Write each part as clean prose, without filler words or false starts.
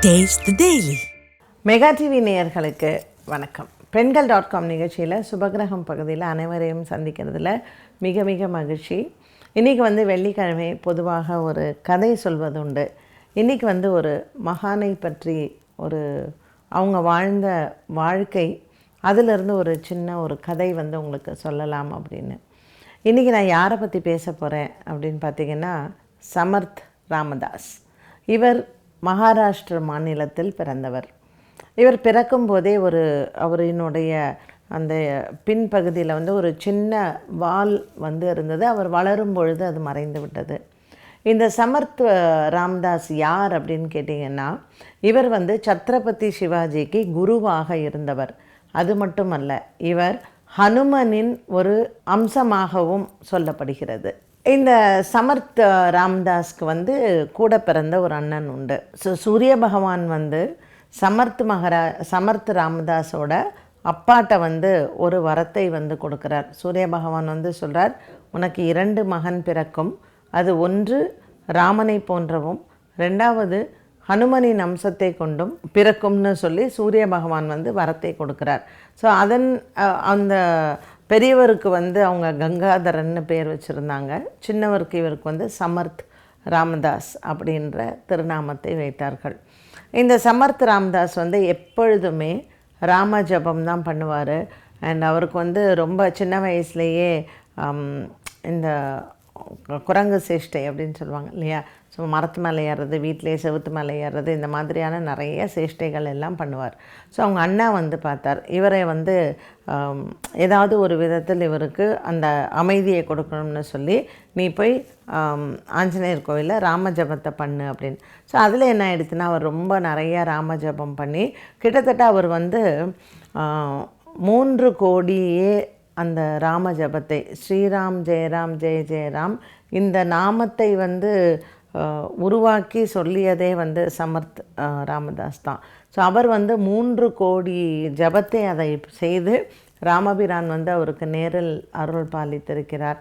Taste the Daily. Mega TV நேயர்களுக்கு வணக்கம். பெண்கள்.com நிகழ்ச்சியில் சுபகிரகம் பகுதியில் அனைவரையும் சந்திக்கிறதுல மிக மிக மகிழ்ச்சி. இன்றைக்கி வெள்ளிக்கிழமை பொதுவாக ஒரு கதை சொல்வது உண்டு. இன்றைக்கி ஒரு மகானை பற்றி அவங்க வாழ்ந்த வாழ்க்கை, அதிலிருந்து ஒரு சின்ன கதை உங்களுக்கு சொல்லலாம் அப்படின்னு. இன்றைக்கி நான் யாரை பற்றி பேச போகிறேன் அப்படின்னு பார்த்திங்கன்னா, சமர்த் ராமதாஸ். இவர் மகாராஷ்டிர மாநிலத்தில் பிறந்தவர். இவர் பிறக்கும்போதே அவரினுடைய அந்த பின்பகுதியில் ஒரு சின்ன வால் இருந்தது. அவர் வளரும் பொழுது அது மறைந்து விட்டது. இந்த சமர்த் ராமதாஸ் யார் அப்படின்னு கேட்டிங்கன்னா, இவர் சத்ரபதி சிவாஜிக்கு குருவாக இருந்தவர். அது மட்டுமல்ல, இவர் ஹனுமனின் ஒரு அம்சமாகவும் சொல்லப்படுகிறது. இந்த சமர்த் ராமதாஸ்க்கு கூட பிறந்த ஒரு அண்ணன் உண்டு. சூரிய பகவான் சமர்த் ராமதாஸோட அப்பாட்ட ஒரு வரத்தை கொடுக்குறார். சூரிய பகவான் சொல்கிறார், உனக்கு 2 மகன் பிறக்கும். அது ஒன்று ராமனை போன்றவும், 2வது ஹனுமனின் அம்சத்தை கொண்டும் பிறக்கும்னு சொல்லி சூரிய பகவான் வரத்தை கொடுக்குறார். ஸோ அந்த பெரியவருக்கு அவங்க கங்காதரன்னு பேர் வச்சுருந்தாங்க. சின்னவருக்கு இவருக்கு சமர்த் ராமதாஸ் அப்படின்ற திருநாமத்தை வைத்தார்கள். இந்த சமர்த் ராமதாஸ் எப்பொழுதுமே ராம ஜபம் தான் பண்ணுவார். அண்ட் அவருக்கு ரொம்ப சின்ன வயசுலேயே இந்த குரங்கு சேஷ்டை அப்படின்னு சொல்லுவாங்க இல்லையா, ஸோ மரத்து மேலே ஏறுறது, வீட்டிலே செவுத்து மேலே ஏறுறது, இந்த மாதிரியான நிறைய சேஷ்டைகள் எல்லாம் பண்ணுவார். ஸோ அவங்க அண்ணா பார்த்தார், இவரை ஏதாவது ஒரு விதத்தில் இவருக்கு அந்த அமைதியை கொடுக்கணும்னு சொல்லி, நீ போய் ஆஞ்சநேயர் கோவிலில் ராம ஜபத்தை பண்ணு அப்படின்னு. ஸோ அதில் என்ன ஆயிடுச்சுன்னா, அவர் ரொம்ப நிறைய ராம ஜபம் பண்ணி கிட்டத்தட்ட அவர் 3 கோடியே அந்த ராம ஜபத்தை, ஸ்ரீராம் ஜெயராம் ஜெய ஜெயராம், இந்த நாமத்தை உருவாக்கி சொல்லியதே சமர்த் ராமதாஸ் தான். ஸோ அவர் 3 கோடி ஜபத்தை அதை செய்து ராமபிரான் அவருக்கு நேரில் அருள் பாலித்திருக்கிறார்.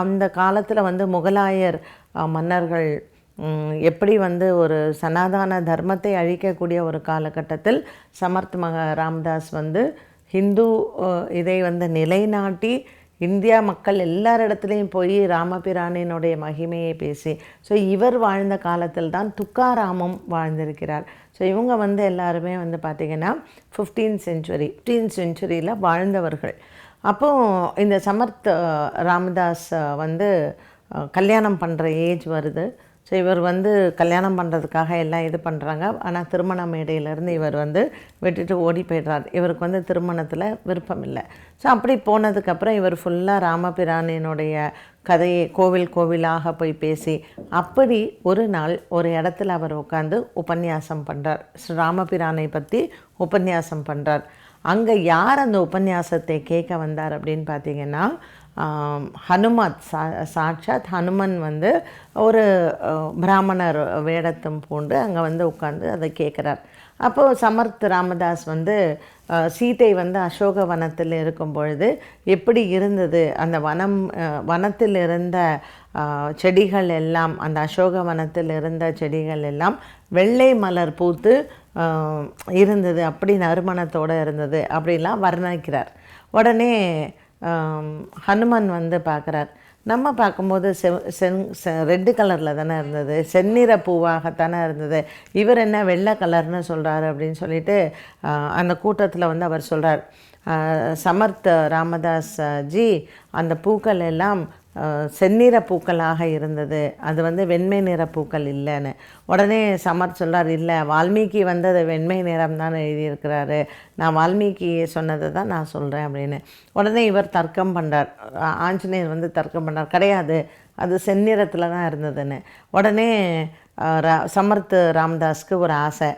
அந்த காலத்தில் முகலாயர் மன்னர்கள் எப்படி ஒரு சனாதன தர்மத்தை அழிக்கக்கூடிய ஒரு காலகட்டத்தில் சமர்த் ராமதாஸ் ஹிந்து இதை நிலைநாட்டி இந்தியா மக்கள் எல்லாரிடத்துலையும் போய் ராமபிரானினுடைய மகிமையை பேசி, ஸோ இவர் வாழ்ந்த காலத்தில் தான் துக்காராமும் வாழ்ந்திருக்கிறார். ஸோ இவங்க எல்லாருமே பார்த்திங்கன்னா 15th செஞ்சுரியில் வாழ்ந்தவர்கள். அப்போது இந்த சமர்த் ராமதாஸ் கல்யாணம் பண்ணுற ஏஜ் வருது. ஸோ இவர் கல்யாணம் பண்ணுறதுக்காக எல்லாம் இது பண்ணுறாங்க. ஆனால் திருமண மேடையிலேருந்து இவர் விட்டுட்டு ஓடி போய்ட்றார். இவருக்கு திருமணத்தில் விருப்பம் இல்லை. ஸோ அப்படி போனதுக்கப்புறம் இவர் ஃபுல்லாக ராமபிரானினுடைய கதையை கோவிலாக போய் பேசி, அப்படி ஒரு நாள் ஒரு இடத்துல அவர் உட்காந்து உபன்யாசம் பண்ணுறார். ராமபிரானை பற்றி உபன்யாசம் பண்ணுறார். அங்கே யார் அந்த உபன்யாசத்தை கேட்க வந்தார் அப்படின்னு பார்த்திங்கன்னா, ஹனுமத் சாட்சாத் ஹனுமன் ஒரு பிராமணர் வேடத்தம் பூண்டு அங்கே உட்காந்து அதை கேட்குறார். அப்போது சமர்த் ராமதாஸ் சீதை அசோக வனத்தில் இருக்கும் பொழுது எப்படி இருந்தது, அந்த வனத்தில் இருந்த செடிகள் எல்லாம், அந்த அசோக வனத்தில் இருந்த செடிகள் எல்லாம் வெள்ளை மலர் பூத்து இருந்தது, அப்படி நறுமணத்தோடு இருந்தது அப்படிலாம் வர்ணிக்கிறார். உடனே ஹனுமன் பார்க்குறார். நம்ம பார்க்கும்போது ரெட்டு கலரில் தானே இருந்தது, செந்நிற பூவாகத்தானே இருந்தது, இவர் என்ன வெள்ளை கலர்னு சொல்கிறாரு அப்படின்னு சொல்லிட்டு அந்த கூட்டத்தில் அவர் சொல்கிறார், சமர்த் ராமதாஸ் ஜி, அந்த பூக்கள் எல்லாம் செந்நிற பூக்களாக இருந்தது, அது வெண்மை நிற பூக்கள் இல்லைன்னு. உடனே சமர்த் சொல்கிறார், இல்லை வால்மீகி அது வெண்மை நிறம் தான் எழுதியிருக்கிறாரு, நான் வால்மீகி சொன்னதை தான் நான் சொல்கிறேன் அப்படின்னு. உடனே இவர் தர்க்கம் பண்ணுறார், ஆஞ்சநேயர் தர்க்கம் பண்ணுறார், கிடையாது அது செந்நிறத்தில் தான் இருந்ததுன்னு. உடனே சமர்த் ராமதாஸ்க்கு ஒரு ஆசை.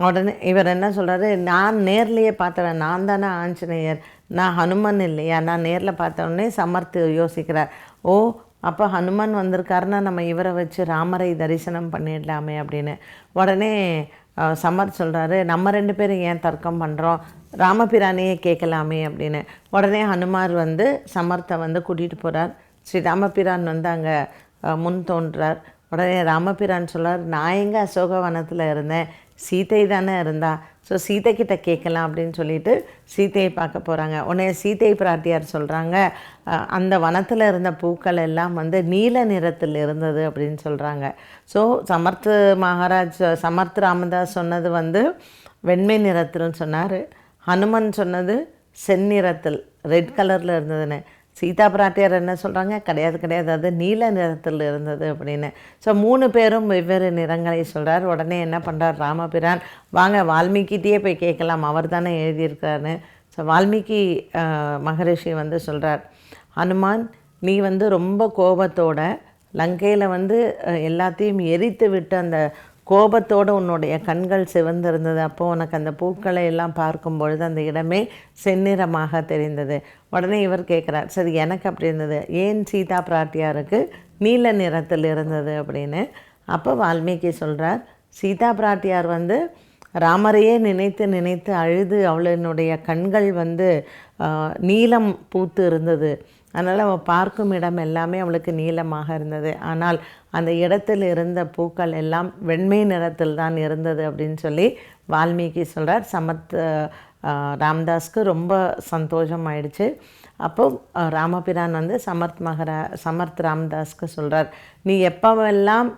உடனே இவர் என்ன சொல்கிறாரு, நான் நேர்லேயே பார்த்தவன், நான் தானே ஆஞ்சநேயர், நான் ஹனுமன் இல்லையா, நான் நேரில் பார்த்தவொடனே சமர்த் யோசிக்கிறார், ஓ அப்போ ஹனுமன் வந்திருக்காருன்னா நம்ம இவரை வச்சு ராமரை தரிசனம் பண்ணிடலாமே அப்படின்னு. உடனே சமர்த் சொல்கிறாரு, நம்ம 2 பேரும் ஏன் தர்க்கம் பண்ணுறோம், ராமபிரானையே கேட்கலாமே அப்படின்னு. உடனே ஹனுமார் சமர்த்தை கூட்டிகிட்டு போகிறார். ஸ்ரீ ராமபிரான் அங்கே முன் தோன்றார். உடனே ராமபிரான் சொல்றார், நான் எங்கே அசோகவனத்தில் இருந்தேன், சீதை தானே இருந்தா, ஸோ சீதை கிட்ட கேட்கலாம் அப்படின்னு சொல்லிட்டு சீதையை பார்க்க போகிறாங்க. உடனே சீதை பிராட்டியார் சொல்கிறாங்க, அந்த வனத்தில் இருந்த பூக்கள் எல்லாம் வந்து நீல நிறத்தில் இருந்தது அப்படின்னு சொல்கிறாங்க. ஸோ சமர்த் ராமதாஸ் சொன்னது வந்து வெண்மை நிறத்தில்னு சொன்னார். ஹனுமன் சொன்னது செந்நிறத்தில் ரெட் கலரில் இருந்ததுன்னு. சீதா பிராட்டியார் என்ன சொல்கிறாங்க, கிடையாது அது நீல நிறத்தில் இருந்தது அப்படின்னு. ஸோ 3 பேரும் வெவ்வேறு நிறங்களை சொல்கிறார். உடனே என்ன பண்ணுறார் ராமபிரான், வாங்க வால்மீகிட்டே போய் கேட்கலாம், அவர் தானே எழுதியிருக்காருன்னு. ஸோ வால்மீகி மகரிஷி வந்து சொல்கிறார், ஹனுமான் நீ வந்து ரொம்ப கோபத்தோட லங்கையில் வந்து எல்லாத்தையும் எரித்து விட்டு அந்த கோபத்தோடு உன்னுடைய கண்கள் சிவந்திருந்தது. அப்போது உனக்கு அந்த பூக்களை எல்லாம் பார்க்கும் பொழுது அந்த இடமே செந்நிறமாக தெரிந்தது. உடனே இவர் கேட்குறார், சரி எனக்கு அப்படி இருந்தது, ஏன் சீதா பிராட்டியாருக்கு நீல நிறத்தில் இருந்தது அப்படின்னு. அப்போ வால்மீகி சொல்கிறார், சீதா பிராட்டியார் வந்து ராமரையே நினைத்து அழுது அவளினுடைய கண்கள் வந்து நீலம் பூத்து இருந்தது. அதனால் அவள் பார்க்கும் இடம் எல்லாமே அவளுக்கு நீளமாக இருந்தது. ஆனால் அந்த இடத்தில் இருந்த பூக்கள் எல்லாம் வெண்மை நிறத்தில் தான் இருந்தது அப்படின்னு சொல்லி வால்மீகி சொல்கிறார். ராமதாஸ்க்கு ரொம்ப சந்தோஷம் ஆயிடுச்சு. அப்போது ராமபிரான் வந்து சமர்த் ராமதாஸ்க்கு சொல்கிறார், நீ எப்போவெல்லாம்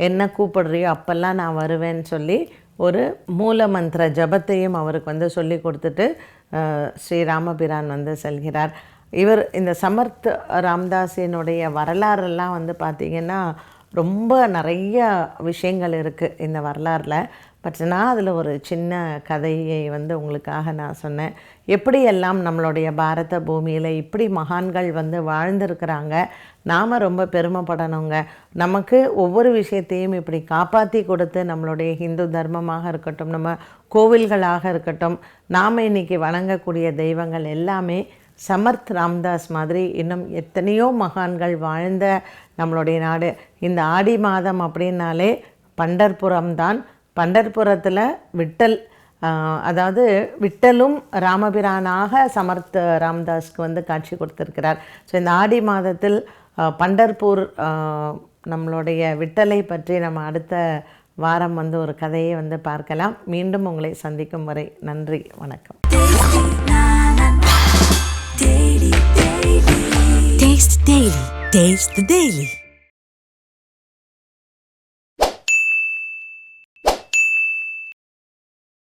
என்ன கூப்பிடுறியோ அப்போல்லாம் நான் வருவேன்னு சொல்லி ஒரு மூல மந்திர ஜபத்தையும் அவருக்கு வந்து சொல்லி கொடுத்துட்டு ஸ்ரீ ராமபிரான் வந்து செல்கிறார். இந்த சமர்த் ராமதாஸினுடைய வரலாறெல்லாம் வந்து பார்த்திங்கன்னா ரொம்ப நிறைய விஷயங்கள் இருக்குது இந்த வரலாறில். பட் நான் அதில் ஒரு சின்ன கதையை வந்து உங்களுக்காக நான் சொன்னேன். எப்படியெல்லாம் நம்மளுடைய பாரத பூமியில் இப்படி மகான்கள் வந்து வாழ்ந்திருக்கிறாங்க, நாம் ரொம்ப பெருமைப்படணுங்க. நமக்கு ஒவ்வொரு விஷயத்தையும் இப்படி காப்பாற்றி கொடுத்து நம்மளுடைய ஹிந்து தர்மமாக இருக்கட்டும், நம்ம கோவில்களாக இருக்கட்டும், நாம் இன்றைக்கி வணங்கக்கூடிய தெய்வங்கள் எல்லாமே சமர்த் ராமதாஸ் மாதிரி இன்னும் எத்தனையோ மகான்கள் வாழ்ந்த நம்மளுடைய நாடு. இந்த ஆடி மாதம் அப்படின்னாலே பண்டர்புரம் தான். பண்டர்புரத்தில் விட்டலும் ராமபிரானாக சமர்த் ராமதாஸ்க்கு வந்து காட்சி கொடுத்துருக்கிறார். ஸோ இந்த ஆடி மாதத்தில் பண்டர்பூர் நம்மளுடைய விட்டலை பற்றி நம்ம அடுத்த வாரம் வந்து ஒரு கதையை வந்து பார்க்கலாம். மீண்டும் உங்களை சந்திக்கும் வரை நன்றி, வணக்கம். Taste the Daily.